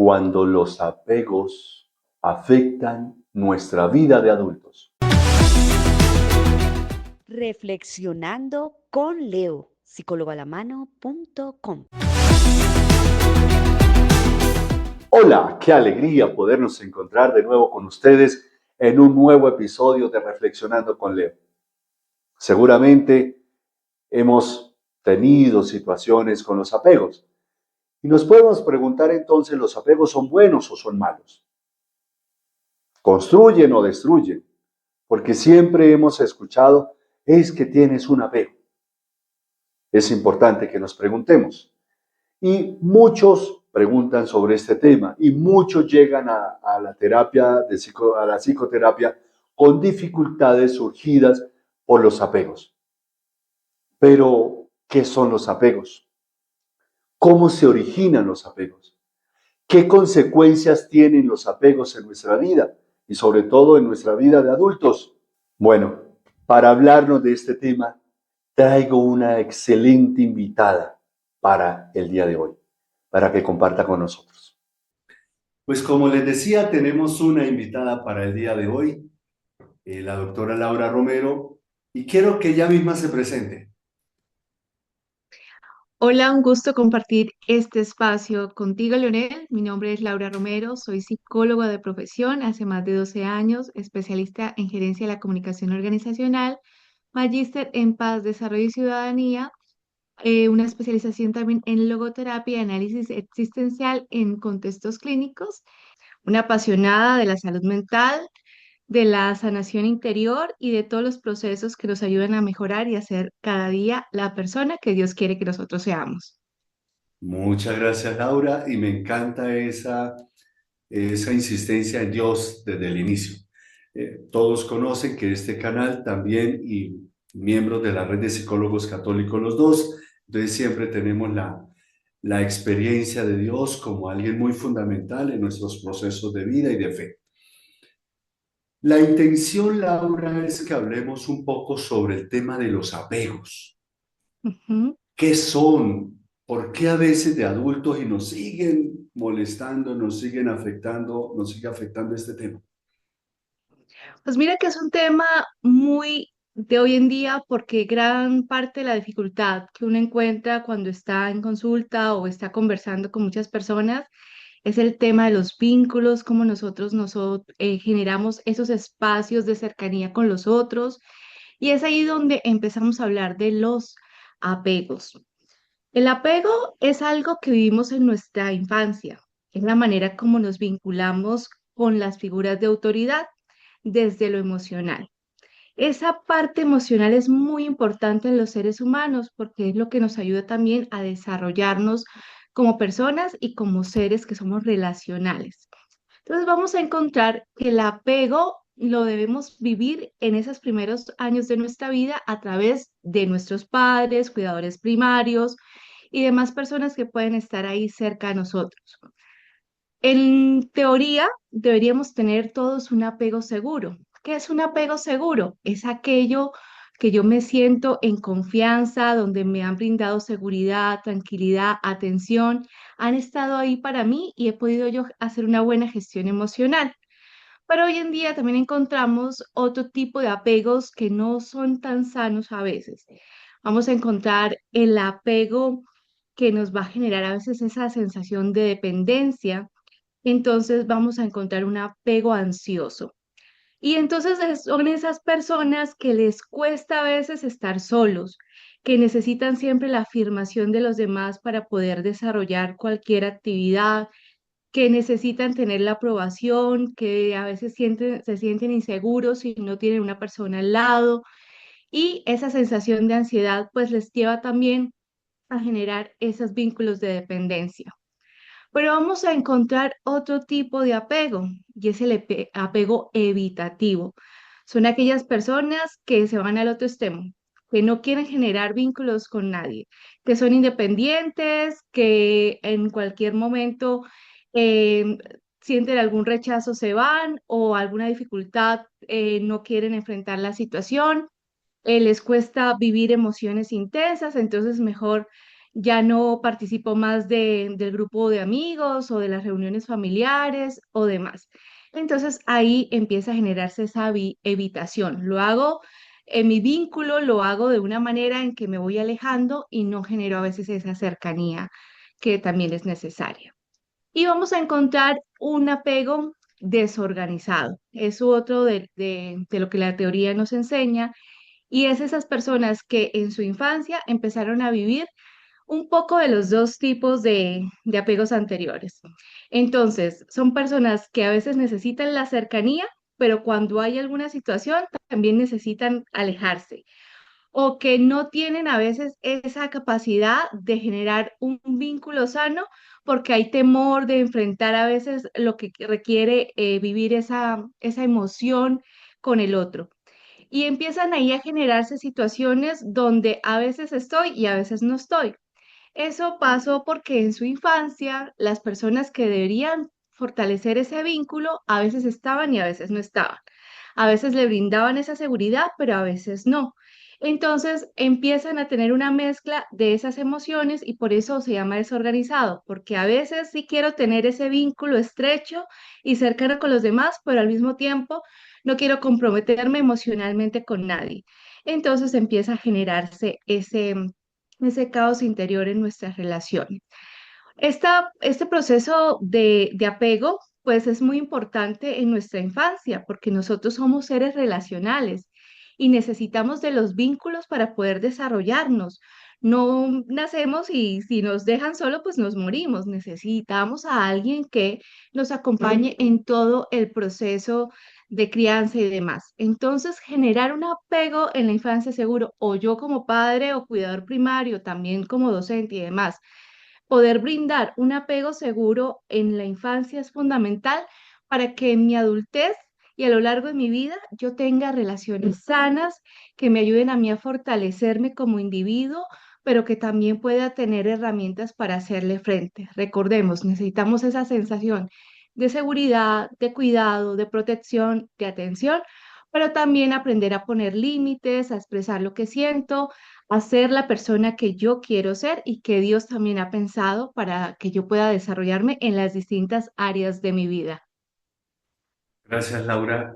cuando los apegos afectan nuestra vida de adultos. Reflexionando con Leo, psicólogoalamano.com. Hola, qué alegría podernos encontrar de nuevo con ustedes en un nuevo episodio de Reflexionando con Leo. Seguramente hemos tenido situaciones con los apegos y nos podemos preguntar entonces, ¿los apegos son buenos o son malos? ¿Construyen o destruyen? Porque siempre hemos escuchado, es que tienes un apego. Es importante que nos preguntemos. Y muchos preguntan sobre este tema y muchos llegan a la terapia, a la psicoterapia con dificultades surgidas por los apegos. Pero, ¿qué son los apegos? ¿Cómo se originan los apegos? ¿Qué consecuencias tienen los apegos en nuestra vida y sobre todo en nuestra vida de adultos? Bueno, para hablarnos de este tema, traigo una excelente invitada para el día de hoy, para que comparta con nosotros. Pues como les decía, tenemos una invitada para el día de hoy, la doctora Laura Romero, y quiero que ella misma se presente. Hola, un gusto compartir este espacio contigo, Leonel. Mi nombre es Laura Romero, soy psicóloga de profesión hace más de 12 años, especialista en gerencia de la comunicación organizacional, magíster en paz, desarrollo y ciudadanía, una especialización también en logoterapia y análisis existencial en contextos clínicos, una apasionada de la salud mental, de la sanación interior y de todos los procesos que nos ayudan a mejorar y a ser cada día la persona que Dios quiere que nosotros seamos. Muchas gracias, Laura, y me encanta esa insistencia en Dios desde el inicio. Todos conocen que este canal también y miembros de la red de psicólogos católicos los dos, entonces siempre tenemos la experiencia de Dios como alguien muy fundamental en nuestros procesos de vida y de fe. La intención, Laura, es que hablemos un poco sobre el tema de los apegos. Ujú. ¿Qué son? ¿Por qué a veces de adultos y nos siguen molestando, nos siguen afectando, nos sigue afectando este tema? Pues mira que es un tema muy de hoy en día porque gran parte de la dificultad que uno encuentra cuando está en consulta o está conversando con muchas personas es el tema de los vínculos, cómo nosotros generamos esos espacios de cercanía con los otros. Y es ahí donde empezamos a hablar de los apegos. El apego es algo que vivimos en nuestra infancia, es la manera como nos vinculamos con las figuras de autoridad desde lo emocional. Esa parte emocional es muy importante en los seres humanos porque es lo que nos ayuda también a desarrollarnos como personas y como seres que somos relacionales. Entonces vamos a encontrar que el apego lo debemos vivir en esos primeros años de nuestra vida a través de nuestros padres, cuidadores primarios y demás personas que pueden estar ahí cerca de nosotros. En teoría, deberíamos tener todos un apego seguro. ¿Qué es un apego seguro? Es aquello que yo me siento en confianza, donde me han brindado seguridad, tranquilidad, atención, han estado ahí para mí y he podido yo hacer una buena gestión emocional. Pero hoy en día también encontramos otro tipo de apegos que no son tan sanos a veces. Vamos a encontrar el apego que nos va a generar a veces esa sensación de dependencia, entonces vamos a encontrar un apego ansioso. Y entonces son esas personas que les cuesta a veces estar solos, que necesitan siempre la afirmación de los demás para poder desarrollar cualquier actividad, que necesitan tener la aprobación, que a veces se sienten inseguros si no tienen una persona al lado. Y esa sensación de ansiedad pues les lleva también a generar esos vínculos de dependencia. Pero vamos a encontrar otro tipo de apego y es el apego evitativo. Son aquellas personas que se van al otro extremo, que no quieren generar vínculos con nadie, que son independientes, que en cualquier momento eh, sienten algún rechazo, se van o alguna dificultad, no quieren enfrentar la situación, les cuesta vivir emociones intensas, entonces mejor ya no participo más del grupo de amigos o de las reuniones familiares o demás. Entonces ahí empieza a generarse esa evitación. Lo hago en mi vínculo, lo hago de una manera en que me voy alejando y no genero a veces esa cercanía que también es necesaria. Y vamos a encontrar un apego desorganizado. Es otro de lo que la teoría nos enseña y es esas personas que en su infancia empezaron a vivir un poco de los dos tipos de apegos anteriores. Entonces, son personas que a veces necesitan la cercanía, pero cuando hay alguna situación también necesitan alejarse o que no tienen a veces esa capacidad de generar un vínculo sano porque hay temor de enfrentar a veces lo que requiere vivir esa emoción con el otro. Y empiezan ahí a generarse situaciones donde a veces estoy y a veces no estoy. Eso pasó porque en su infancia las personas que deberían fortalecer ese vínculo a veces estaban y a veces no estaban. A veces le brindaban esa seguridad, pero a veces no. Entonces empiezan a tener una mezcla de esas emociones y por eso se llama desorganizado, porque a veces sí quiero tener ese vínculo estrecho y cercano con los demás, pero al mismo tiempo no quiero comprometerme emocionalmente con nadie. Entonces empieza a generarse ese caos interior en nuestras relaciones. Este proceso de apego, pues es muy importante en nuestra infancia, porque nosotros somos seres relacionales y necesitamos de los vínculos para poder desarrollarnos. No nacemos y si nos dejan solo, pues nos morimos. Necesitamos a alguien que nos acompañe en todo el proceso de crianza y demás. Entonces, generar un apego en la infancia seguro, o yo como padre o cuidador primario, también como docente y demás poder brindar un apego seguro en la infancia es fundamental para que en mi adultez y a lo largo de mi vida yo tenga relaciones sanas que me ayuden a mí a fortalecerme como individuo, pero que también pueda tener herramientas para hacerle frente. Recordemos, necesitamos esa sensación de seguridad, de cuidado, de protección, de atención, pero también aprender a poner límites, a expresar lo que siento, a ser la persona que yo quiero ser y que Dios también ha pensado para que yo pueda desarrollarme en las distintas áreas de mi vida. Gracias, Laura.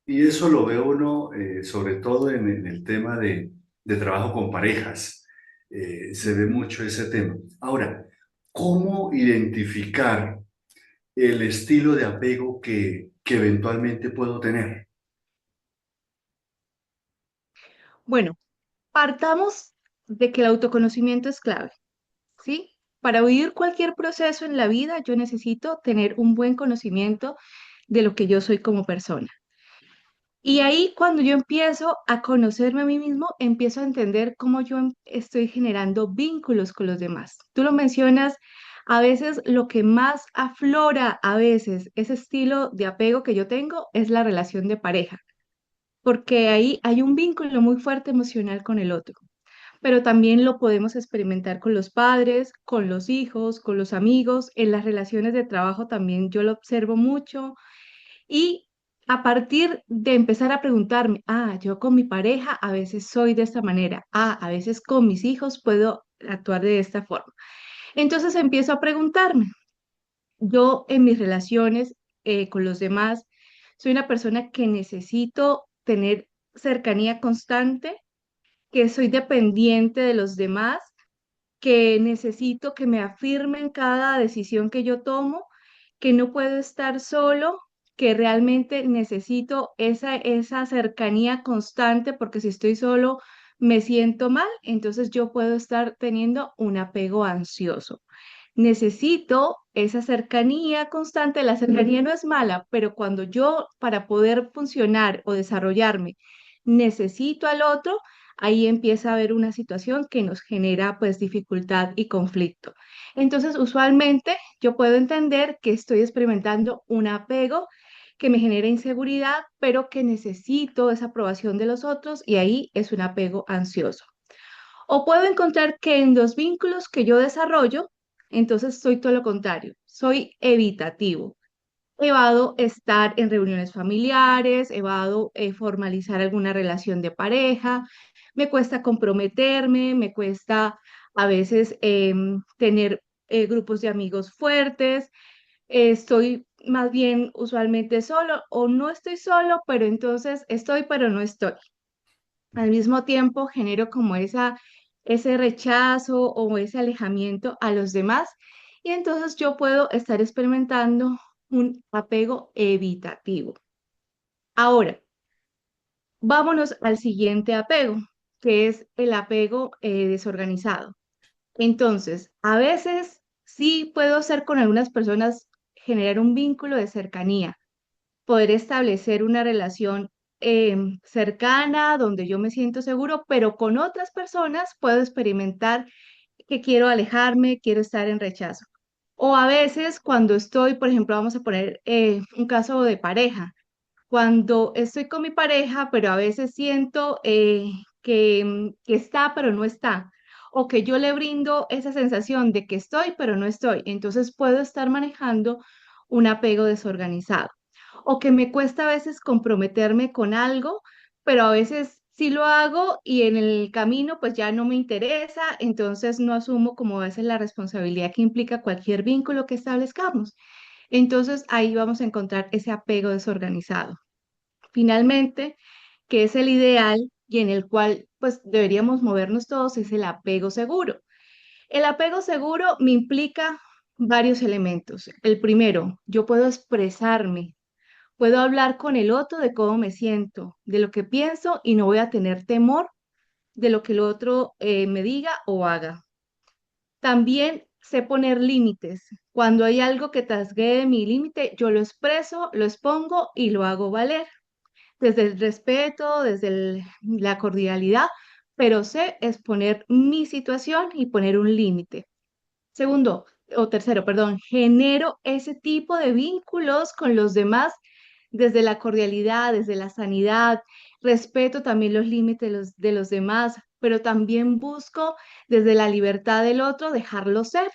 Y eso lo ve uno sobre todo en el tema de trabajo con parejas. Se ve mucho ese tema. Ahora, ¿cómo identificar el estilo de apego que eventualmente puedo tener? Bueno, partamos de que el autoconocimiento es clave, ¿sí? Para vivir cualquier proceso en la vida, yo necesito tener un buen conocimiento de lo que yo soy como persona. Y ahí cuando yo empiezo a conocerme a mí mismo, empiezo a entender cómo yo estoy generando vínculos con los demás. Tú lo mencionas, a veces lo que más aflora a veces ese estilo de apego que yo tengo es la relación de pareja, porque ahí hay un vínculo muy fuerte emocional con el otro, pero también lo podemos experimentar con los padres, con los hijos, con los amigos, en las relaciones de trabajo también yo lo observo mucho y a partir de empezar a preguntarme, yo con mi pareja a veces soy de esta manera, a veces con mis hijos puedo actuar de esta forma. Entonces empiezo a preguntarme, yo en mis relaciones con los demás, soy una persona que necesito tener cercanía constante, que soy dependiente de los demás, que necesito que me afirmen cada decisión que yo tomo, que no puedo estar solo, que realmente necesito esa cercanía constante, porque si estoy solo me siento mal, entonces yo puedo estar teniendo un apego ansioso. Necesito esa cercanía constante. La cercanía no es mala, pero cuando yo, para poder funcionar o desarrollarme, necesito al otro, ahí empieza a haber una situación que nos genera pues dificultad y conflicto. Entonces, usualmente yo puedo entender que estoy experimentando un apego que me genera inseguridad, pero que necesito esa aprobación de los otros y ahí es un apego ansioso. O puedo encontrar que en los vínculos que yo desarrollo, entonces soy todo lo contrario, soy evitativo. Evado estar en reuniones familiares, evado formalizar alguna relación de pareja, me cuesta comprometerme, me cuesta a veces tener grupos de amigos fuertes. Estoy más bien usualmente solo o no estoy solo, pero entonces estoy, pero no estoy. Al mismo tiempo genero como ese rechazo o ese alejamiento a los demás y entonces yo puedo estar experimentando un apego evitativo. Ahora, vámonos al siguiente apego, que es el apego desorganizado. Entonces, a veces sí puedo ser con algunas personas, generar un vínculo de cercanía, poder establecer una relación cercana donde yo me siento seguro, pero con otras personas puedo experimentar que quiero alejarme, quiero estar en rechazo. O a veces cuando estoy, por ejemplo, vamos a poner un caso de pareja, cuando estoy con mi pareja, pero a veces siento que está, pero no está, o que yo le brindo esa sensación de que estoy, pero no estoy, entonces puedo estar manejando un apego desorganizado, o que me cuesta a veces comprometerme con algo, pero a veces sí lo hago y en el camino pues ya no me interesa, entonces no asumo como a veces la responsabilidad que implica cualquier vínculo que establezcamos. Entonces ahí vamos a encontrar ese apego desorganizado. Finalmente, que es el ideal y en el cual pues deberíamos movernos todos, es el apego seguro. El apego seguro me implica varios elementos. El primero, yo puedo expresarme, puedo hablar con el otro de cómo me siento, de lo que pienso y no voy a tener temor de lo que el otro me diga o haga. También sé poner límites. Cuando hay algo que trasgrede mi límite, yo lo expreso, lo expongo y lo hago valer desde el respeto, desde la cordialidad, pero sé exponer mi situación y poner un límite. Segundo, o tercero, perdón, genero ese tipo de vínculos con los demás desde la cordialidad, desde la sanidad, respeto también los límites de los demás, pero también busco desde la libertad del otro dejarlo ser.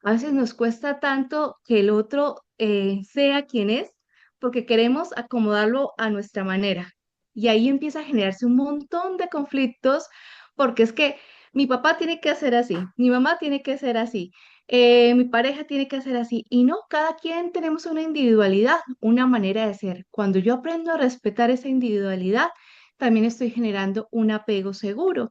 A veces nos cuesta tanto que el otro sea quien es porque queremos acomodarlo a nuestra manera. Y ahí empieza a generarse un montón de conflictos porque es que mi papá tiene que hacer así, mi mamá tiene que ser así, mi pareja tiene que hacer así. Y no, cada quien tenemos una individualidad, una manera de ser. Cuando yo aprendo a respetar esa individualidad, también estoy generando un apego seguro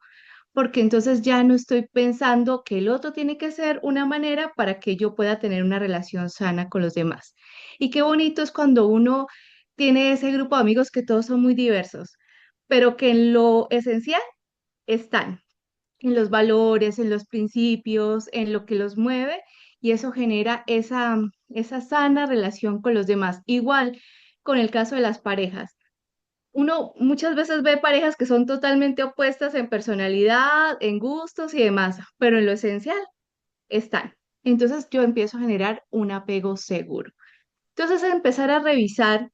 porque entonces ya no estoy pensando que el otro tiene que ser una manera para que yo pueda tener una relación sana con los demás. Y qué bonito es cuando uno tiene ese grupo de amigos que todos son muy diversos, pero que en lo esencial están, en los valores, en los principios, en lo que los mueve, y eso genera esa sana relación con los demás. Igual con el caso de las parejas. Uno muchas veces ve parejas que son totalmente opuestas en personalidad, en gustos y demás, pero en lo esencial están. Entonces yo empiezo a generar un apego seguro. Entonces empezar a revisar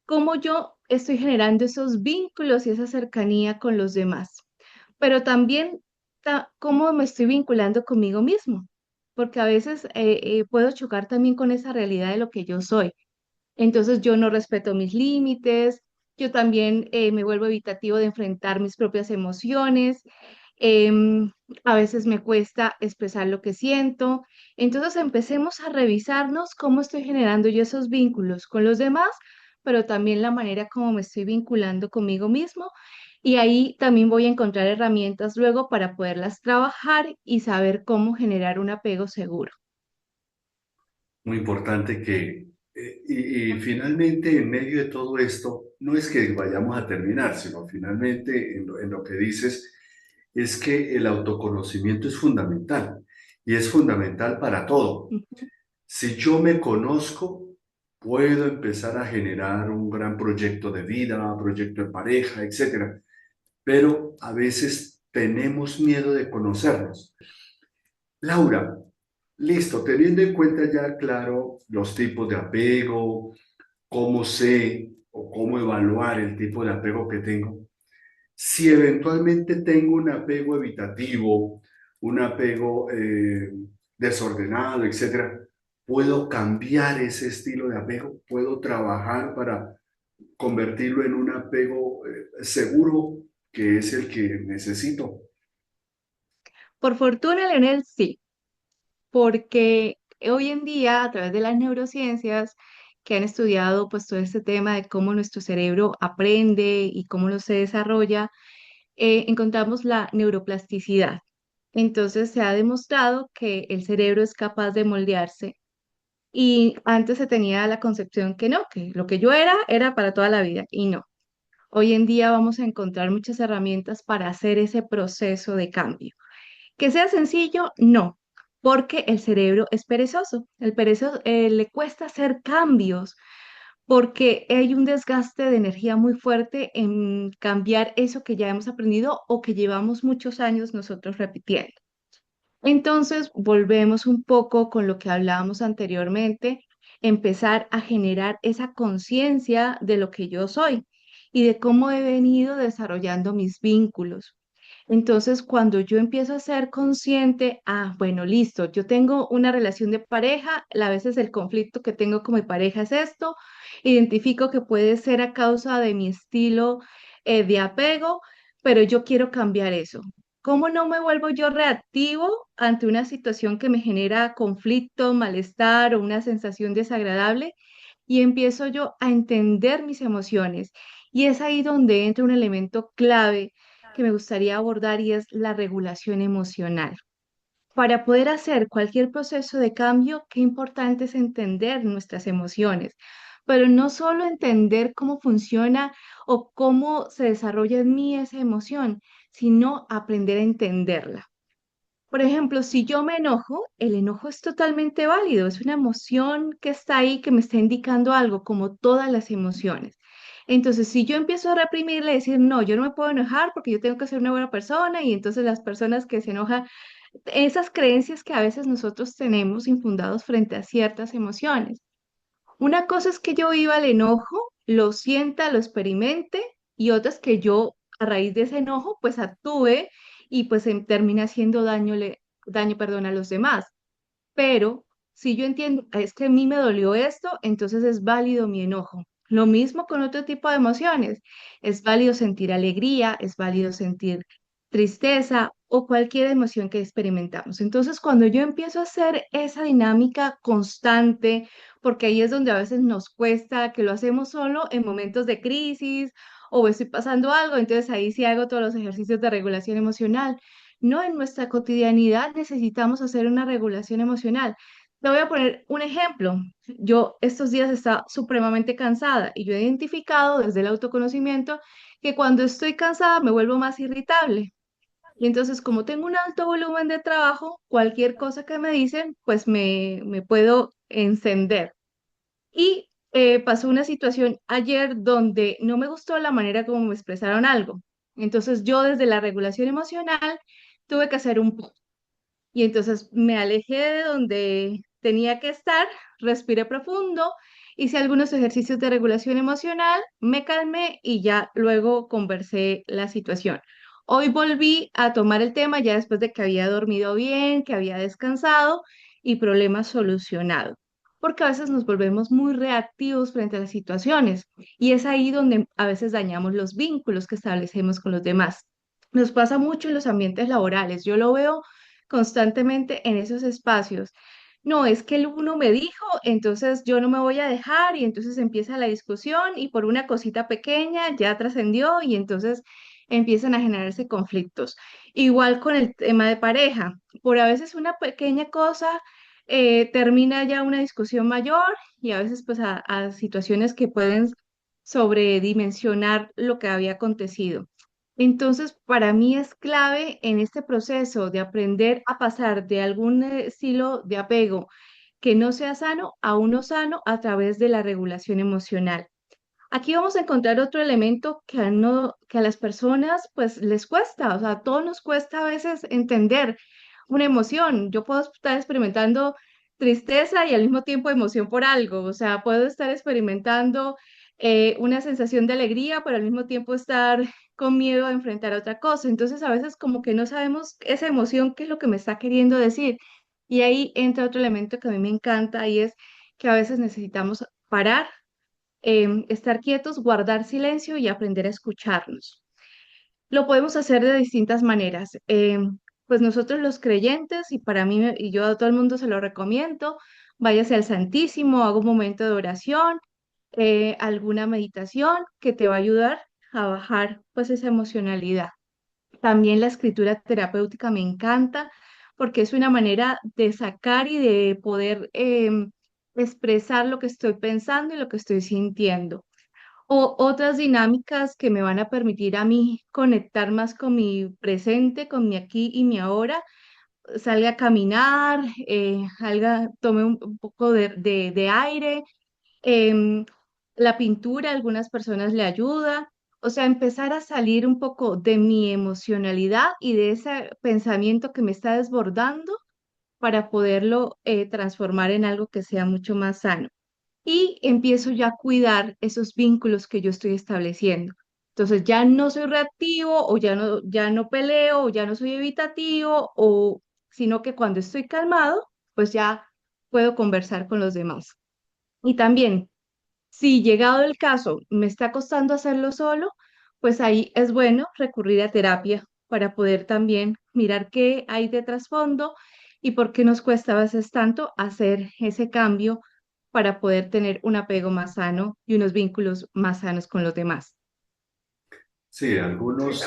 cómo yo estoy generando esos vínculos y esa cercanía con los demás, pero también cómo me estoy vinculando conmigo mismo, porque a veces puedo chocar también con esa realidad de lo que yo soy. Entonces yo no respeto mis límites, yo también me vuelvo evitativo de enfrentar mis propias emociones, em, a veces me cuesta expresar lo que siento. Entonces empecemos a revisarnos cómo estoy generando yo esos vínculos con los demás, pero también la manera como me estoy vinculando conmigo mismo. Y ahí también voy a encontrar herramientas luego para poderlas trabajar y saber cómo generar un apego seguro. Muy importante y finalmente en medio de todo esto, no es que vayamos a terminar, sino finalmente en lo que dices, es que el autoconocimiento es fundamental y es fundamental para todo. Si yo me conozco, puedo empezar a generar un gran proyecto de vida, proyecto de pareja, etcétera. Pero a veces tenemos miedo de conocernos. Laura, listo, teniendo en cuenta ya claro los tipos de apego, cómo sé o cómo evaluar el tipo de apego que tengo, si eventualmente tengo un apego evitativo, un apego desordenado, etcétera, ¿puedo cambiar ese estilo de apego? ¿Puedo trabajar para convertirlo en un apego seguro que es el que necesito? Por fortuna, Leonel, sí, porque hoy en día, a través de las neurociencias, que han estudiado pues todo este tema de cómo nuestro cerebro aprende y cómo lo se desarrolla, encontramos la neuroplasticidad. Entonces se ha demostrado que el cerebro es capaz de moldearse y antes se tenía la concepción que no, que lo que yo era para toda la vida y no. Hoy en día vamos a encontrar muchas herramientas para hacer ese proceso de cambio. Que sea sencillo, no, porque el cerebro es perezoso. El perezoso le cuesta hacer cambios porque hay un desgaste de energía muy fuerte en cambiar eso que ya hemos aprendido o que llevamos muchos años nosotros repitiendo. Entonces, volvemos un poco con lo que hablábamos anteriormente, empezar a generar esa conciencia de lo que yo soy y de cómo he venido desarrollando mis vínculos. Entonces, cuando yo empiezo a ser consciente, bueno, listo, yo tengo una relación de pareja, a veces el conflicto que tengo con mi pareja es esto, identifico que puede ser a causa de mi estilo de apego, pero yo quiero cambiar eso. ¿Cómo no me vuelvo yo reactivo ante una situación que me genera conflicto, malestar o una sensación desagradable? Y empiezo yo a entender mis emociones. Y es ahí donde entra un elemento clave que me gustaría abordar y es la regulación emocional. Para poder hacer cualquier proceso de cambio, qué importante es entender nuestras emociones, pero no solo entender cómo funciona o cómo se desarrolla en mí esa emoción, sino aprender a entenderla. Por ejemplo, si yo me enojo, el enojo es totalmente válido, es una emoción que está ahí, que me está indicando algo, como todas las emociones. Entonces, si yo empiezo a reprimirle y decir, no, yo no me puedo enojar porque yo tengo que ser una buena persona, y entonces las personas que se enojan, esas creencias que a veces nosotros tenemos infundados frente a ciertas emociones. Una cosa es que yo viva el enojo, lo sienta, lo experimente, y otra es que yo, a raíz de ese enojo, pues actúe y pues termine haciendo daño, perdón, a los demás. Pero si yo entiendo, es que a mí me dolió esto, entonces es válido mi enojo. Lo mismo con otro tipo de emociones. Es válido sentir alegría, es válido sentir tristeza o cualquier emoción que experimentamos. Entonces, cuando yo empiezo a hacer esa dinámica constante, porque ahí es donde a veces nos cuesta, que lo hacemos solo en momentos de crisis o estoy pasando algo, entonces ahí sí hago todos los ejercicios de regulación emocional. No, en nuestra cotidianidad necesitamos hacer una regulación emocional. Te voy a poner un ejemplo. Yo estos días estaba supremamente cansada y yo he identificado desde el autoconocimiento que cuando estoy cansada me vuelvo más irritable. Y entonces, como tengo un alto volumen de trabajo, cualquier cosa que me dicen, pues me puedo encender. Y pasó una situación ayer donde no me gustó la manera como me expresaron algo. Entonces, yo desde la regulación emocional tuve que hacer un y entonces me alejé de donde tenía que estar, respiré profundo, hice algunos ejercicios de regulación emocional, me calmé y ya luego conversé la situación. Hoy volví a tomar el tema ya después de que había dormido bien, que había descansado y problema solucionado. Porque a veces nos volvemos muy reactivos frente a las situaciones y es ahí donde a veces dañamos los vínculos que establecemos con los demás. Nos pasa mucho en los ambientes laborales. Yo lo veo constantemente en esos espacios. No, es que el uno me dijo, entonces yo no me voy a dejar y entonces empieza la discusión y por una cosita pequeña ya trascendió y entonces empiezan a generarse conflictos. Igual con el tema de pareja, por a veces una pequeña cosa termina ya una discusión mayor y a veces pues a situaciones que pueden sobredimensionar lo que había acontecido. Entonces, para mí es clave en este proceso de aprender a pasar de algún estilo de apego que no sea sano a uno sano a través de la regulación emocional. Aquí vamos a encontrar otro elemento que a las personas pues les cuesta, o sea, a todos nos cuesta a veces entender una emoción. Yo puedo estar experimentando tristeza y al mismo tiempo emoción por algo, o sea, puedo estar experimentando una sensación de alegría, pero al mismo tiempo estar con miedo a enfrentar otra cosa. Entonces, a veces como que no sabemos esa emoción, qué es lo que me está queriendo decir. Y ahí entra otro elemento que a mí me encanta y es que a veces necesitamos parar, estar quietos, guardar silencio y aprender a escucharnos. Lo podemos hacer de distintas maneras. pues nosotros los creyentes, y para mí, y yo a todo el mundo se lo recomiendo, váyase al Santísimo, haga un momento de oración, alguna meditación que te va a ayudar a bajar pues esa emocionalidad. También la escritura terapéutica me encanta porque es una manera de sacar y de poder expresar lo que estoy pensando y lo que estoy sintiendo. O otras dinámicas que me van a permitir a mí conectar más con mi presente, con mi aquí y mi ahora. Salga a caminar, tome un poco de aire, em, la pintura a algunas personas le ayuda. O sea, empezar a salir un poco de mi emocionalidad y de ese pensamiento que me está desbordando para poderlo transformar en algo que sea mucho más sano. Y empiezo ya a cuidar esos vínculos que yo estoy estableciendo. Entonces ya no soy reactivo o ya no peleo o ya no soy evitativo o sino que cuando estoy calmado, pues ya puedo conversar con los demás. Y también si llegado el caso me está costando hacerlo solo, pues ahí es bueno recurrir a terapia para poder también mirar qué hay de trasfondo y por qué nos cuesta a veces tanto hacer ese cambio para poder tener un apego más sano y unos vínculos más sanos con los demás. Sí, algunos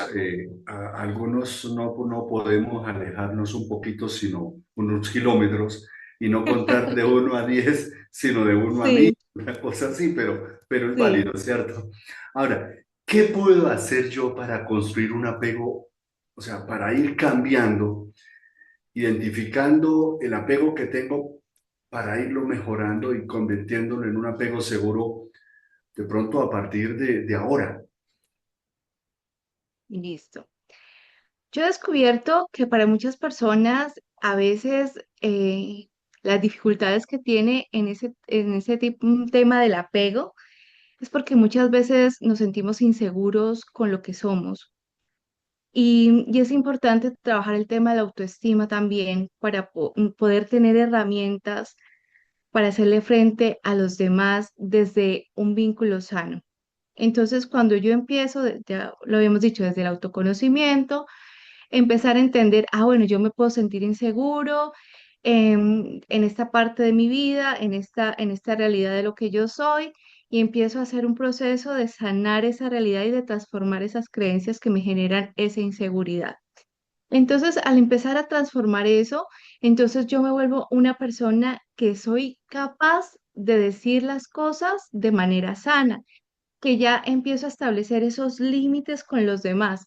no podemos alejarnos un poquito, sino unos kilómetros, y no contar de 1 a 10, sino de 1 a 1000, Sí, una cosa así, pero es sí. válido, ¿cierto? Ahora, ¿qué puedo hacer yo para construir un apego? O sea, para ir cambiando, identificando el apego que tengo, para irlo mejorando y convirtiéndolo en un apego seguro de pronto a partir de ahora. Listo. Yo he descubierto que para muchas personas a veces las dificultades que tiene en ese tipo, un tema del apego es porque muchas veces nos sentimos inseguros con lo que somos. Y es importante trabajar el tema de la autoestima también para poder tener herramientas para hacerle frente a los demás desde un vínculo sano. Entonces, cuando yo empiezo, ya lo habíamos dicho, desde el autoconocimiento, empezar a entender, bueno, yo me puedo sentir inseguro en esta parte de mi vida, en esta realidad de lo que yo soy, y empiezo a hacer un proceso de sanar esa realidad y de transformar esas creencias que me generan esa inseguridad. Entonces, al empezar a transformar eso, entonces yo me vuelvo una persona que soy capaz de decir las cosas de manera sana, que ya empiezo a establecer esos límites con los demás,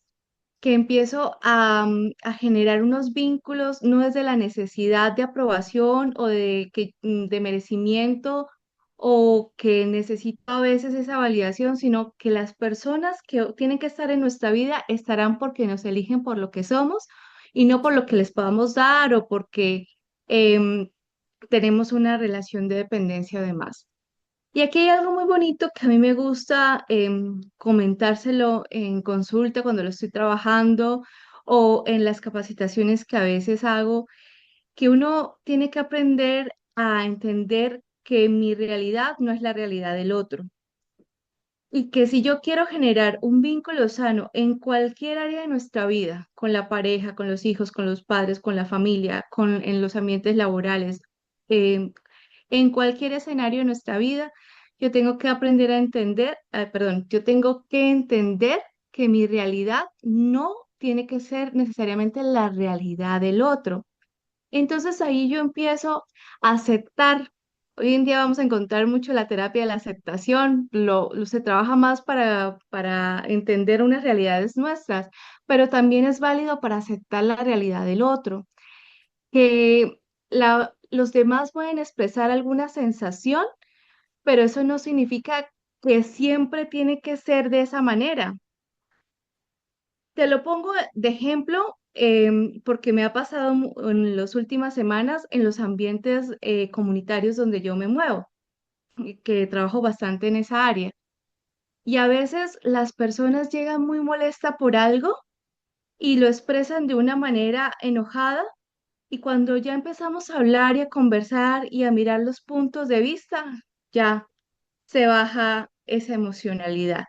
que empiezo a generar unos vínculos, no desde la necesidad de aprobación o de merecimiento o que necesito a veces esa validación, sino que las personas que tienen que estar en nuestra vida estarán porque nos eligen por lo que somos y no por lo que les podamos dar o porque em, tenemos una relación de dependencia además. Y aquí hay algo muy bonito que a mí me gusta comentárselo en consulta cuando lo estoy trabajando o en las capacitaciones que a veces hago, que uno tiene que aprender a entender que mi realidad no es la realidad del otro. Y que si yo quiero generar un vínculo sano en cualquier área de nuestra vida, con la pareja, con los hijos, con los padres, con la familia, en los ambientes laborales, em, en cualquier escenario de nuestra vida, yo tengo que aprender a entender, perdón, yo tengo que entender que mi realidad no tiene que ser necesariamente la realidad del otro. Entonces ahí yo empiezo a aceptar. Hoy en día vamos a encontrar mucho la terapia de la aceptación, se trabaja más para entender unas realidades nuestras, pero también es válido para aceptar la realidad del otro, que los demás pueden expresar alguna sensación, pero eso no significa que siempre tiene que ser de esa manera. Te lo pongo de ejemplo porque me ha pasado en las últimas semanas en los ambientes comunitarios donde yo me muevo, y que trabajo bastante en esa área. Y a veces las personas llegan muy molestas por algo y lo expresan de una manera enojada. Y cuando ya empezamos a hablar y a conversar y a mirar los puntos de vista, ya se baja esa emocionalidad.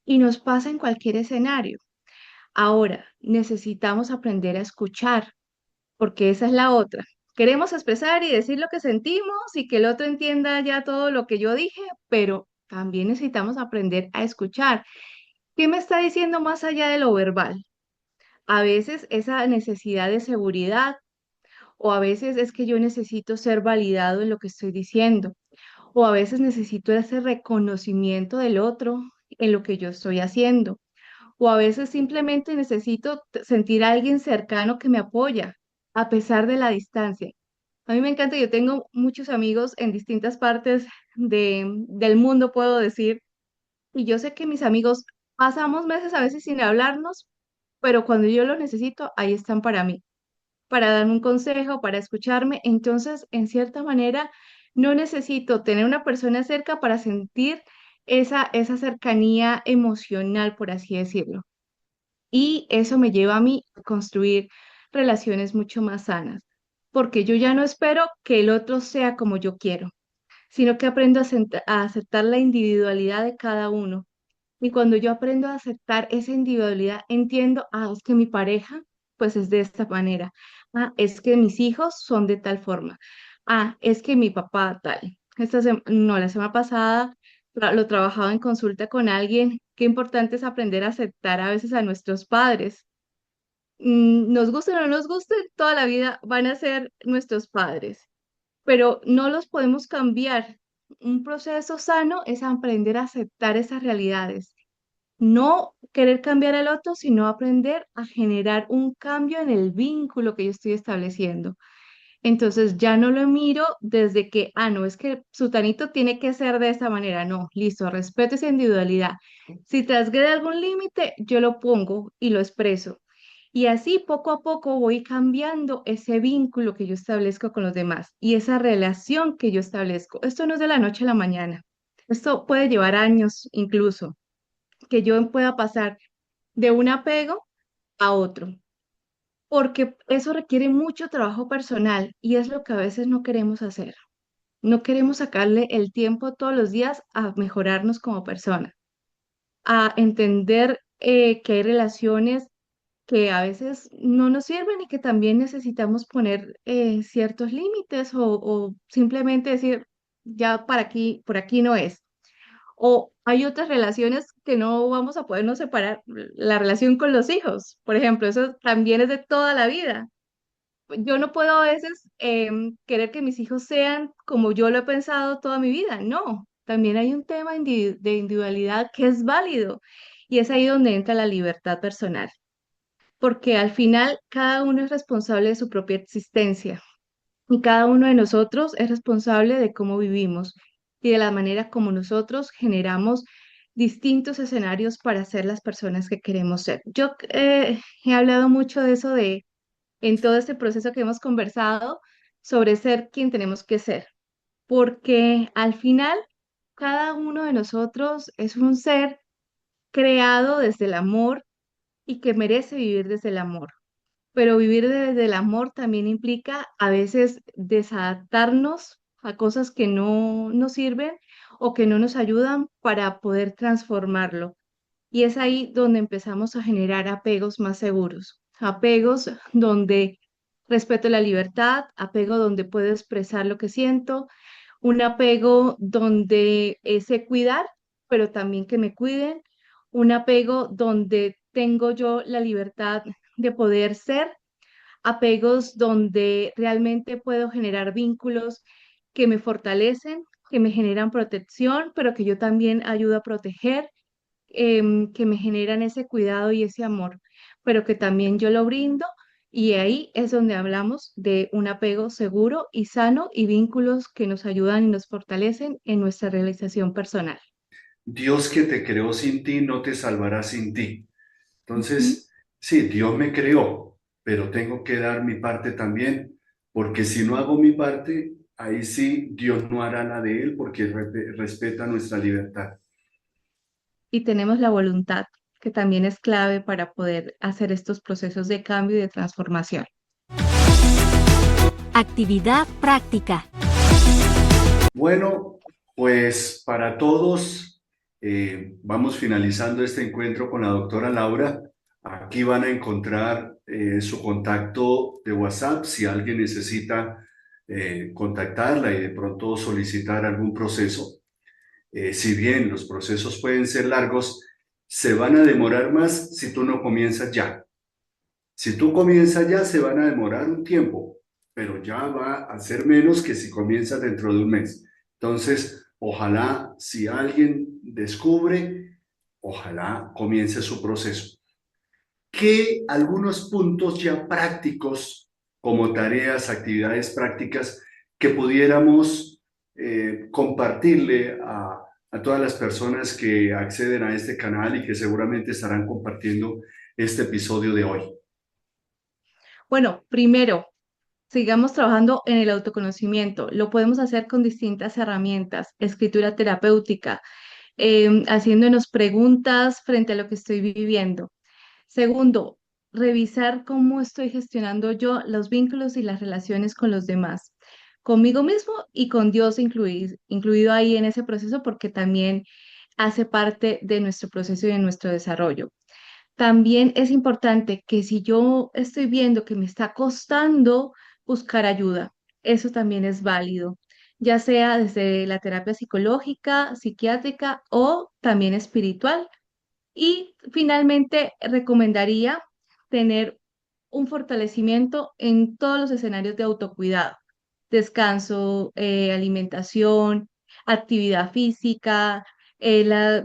Y nos pasa en cualquier escenario. Ahora, necesitamos aprender a escuchar. porque esa es la otra. Queremos expresar y decir lo que sentimos y que el otro entienda ya todo lo que yo dije, pero también necesitamos aprender a escuchar. ¿Qué me está diciendo más allá de lo verbal? A veces esa necesidad de seguridad o a veces es que yo necesito ser validado en lo que estoy diciendo o a veces necesito ese reconocimiento del otro en lo que yo estoy haciendo o a veces simplemente necesito sentir a alguien cercano que me apoya a pesar de la distancia. A mí me encanta, yo tengo muchos amigos en distintas partes del mundo, puedo decir, y yo sé que mis amigos pasamos meses a veces sin hablarnos, pero cuando yo los necesito, ahí están para mí, para darme un consejo, para escucharme. Entonces, en cierta manera, no necesito tener una persona cerca para sentir esa cercanía emocional, por así decirlo. Y eso me lleva a mí a construir relaciones mucho más sanas, porque yo ya no espero que el otro sea como yo quiero, sino que aprendo a aceptar la individualidad de cada uno. Y cuando yo aprendo a aceptar esa individualidad, entiendo, es que mi pareja, pues es de esta manera. Es que mis hijos son de tal forma. Es que mi papá tal. No, la semana pasada lo trabajaba en consulta con alguien. Qué importante es aprender a aceptar a veces a nuestros padres. Nos gusten o no nos gusten, toda la vida van a ser nuestros padres, pero no los podemos cambiar. Un proceso sano es aprender a aceptar esas realidades, no querer cambiar al otro, sino aprender a generar un cambio en el vínculo que yo estoy estableciendo. Entonces ya no lo miro desde que, no, es que Sutanito tiene que ser de esta manera. No, listo, respeto esa individualidad. Si transgrede algún límite, yo lo pongo y lo expreso. Y así poco a poco voy cambiando ese vínculo que yo establezco con los demás y esa relación que yo establezco. Esto no es de la noche a la mañana. Esto puede llevar años incluso, que yo pueda pasar de un apego a otro, porque eso requiere mucho trabajo personal y es lo que a veces no queremos hacer. No queremos sacarle el tiempo todos los días a mejorarnos como persona, a entender que hay relaciones que a veces no nos sirven y que también necesitamos poner ciertos límites o simplemente decir, ya para aquí, por aquí no es. O hay otras relaciones que no vamos a podernos separar. La relación con los hijos, por ejemplo, eso también es de toda la vida. Yo no puedo a veces querer que mis hijos sean como yo lo he pensado toda mi vida. No, también hay un tema de individualidad que es válido y es ahí donde entra la libertad personal, porque al final cada uno es responsable de su propia existencia. Y cada uno de nosotros es responsable de cómo vivimos y de la manera como nosotros generamos distintos escenarios para ser las personas que queremos ser. Yo he hablado mucho de eso en todo este proceso que hemos conversado sobre ser quien tenemos que ser, porque al final cada uno de nosotros es un ser creado desde el amor y que merece vivir desde el amor. Pero vivir desde el amor también implica a veces desadaptarnos a cosas que no nos sirven o que no nos ayudan para poder transformarlo. Y es ahí donde empezamos a generar apegos más seguros, apegos donde respeto la libertad, apego donde puedo expresar lo que siento, un apego donde sé cuidar, pero también que me cuiden, un apego donde tengo yo la libertad de poder ser, apegos donde realmente puedo generar vínculos que me fortalecen, que me generan protección, pero que yo también ayudo a proteger, que me generan ese cuidado y ese amor, pero que también yo lo brindo. Y ahí es donde hablamos de un apego seguro y sano y vínculos que nos ayudan y nos fortalecen en nuestra realización personal. Dios que te creó sin ti no te salvará sin ti. Ujú. Entonces, sí, Dios me creó, pero tengo que dar mi parte también, porque si no hago mi parte, ahí sí Dios no hará la de él porque respeta nuestra libertad. Y tenemos la voluntad, que también es clave para poder hacer estos procesos de cambio y de transformación. Actividad práctica. Bueno, pues para todos, vamos finalizando este encuentro con la doctora Laura. Aquí van a encontrar su contacto de WhatsApp si alguien necesita contactarla y de pronto solicitar algún proceso. Si bien los procesos pueden ser largos, se van a demorar más si tú no comienzas ya. Si tú comienzas ya, se van a demorar un tiempo, pero ya va a ser menos que si comienzas dentro de un mes. Entonces, ojalá si alguien descubre, ojalá comience su proceso. ¿Qué algunos puntos ya prácticos, como tareas, actividades prácticas, que pudiéramos compartirle a todas las personas que acceden a este canal y que seguramente estarán compartiendo este episodio de hoy? Bueno, primero, sigamos trabajando en el autoconocimiento. Lo podemos hacer con distintas herramientas, escritura terapéutica, haciéndonos preguntas frente a lo que estoy viviendo. Segundo, revisar cómo estoy gestionando yo los vínculos y las relaciones con los demás, conmigo mismo y con Dios incluido ahí en ese proceso porque también hace parte de nuestro proceso y de nuestro desarrollo. También es importante que si yo estoy viendo que me está costando buscar ayuda, eso también es válido, ya sea desde la terapia psicológica, psiquiátrica o también espiritual. Y finalmente, recomendaría tener un fortalecimiento en todos los escenarios de autocuidado, descanso, alimentación, actividad física,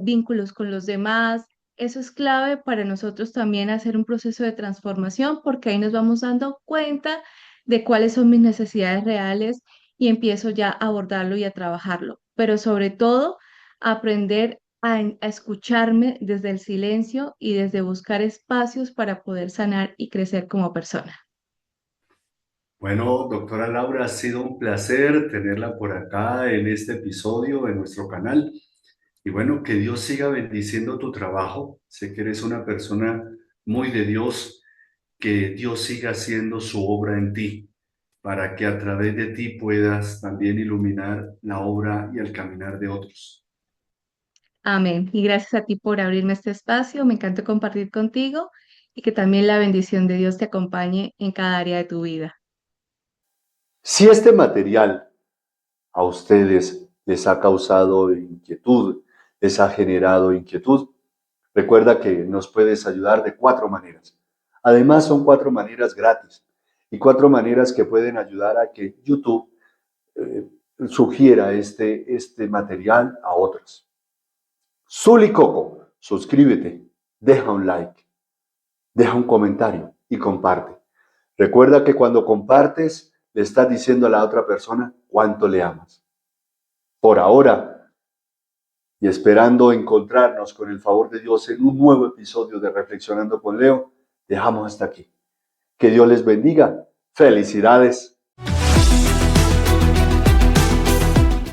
vínculos con los demás. Eso es clave para nosotros también hacer un proceso de transformación porque ahí nos vamos dando cuenta de cuáles son mis necesidades reales y empiezo ya a abordarlo y a trabajarlo. Pero sobre todo, aprender a escucharme desde el silencio y desde buscar espacios para poder sanar y crecer como persona. Bueno, doctora Laura, ha sido un placer tenerla por acá en este episodio de nuestro canal. Y bueno, que Dios siga bendiciendo tu trabajo. Sé que eres una persona muy de Dios, que Dios siga haciendo su obra en ti, para que a través de ti puedas también iluminar la obra y el caminar de otros. Amén. Y gracias a ti por abrirme este espacio. Me encanta compartir contigo y que también la bendición de Dios te acompañe en cada área de tu vida. Si este material a ustedes les ha causado inquietud, les ha generado inquietud, recuerda que nos puedes ayudar de 4 maneras. Además, son 4 maneras gratis y 4 maneras que pueden ayudar a que YouTube eh, sugiera este material a otros. Zuli Coco, suscríbete, deja un like, deja un comentario y comparte. Recuerda que cuando compartes, le estás diciendo a la otra persona cuánto le amas. Por ahora, y esperando encontrarnos con el favor de Dios en un nuevo episodio de Reflexionando con Leo, dejamos hasta aquí. Que Dios les bendiga. Felicidades.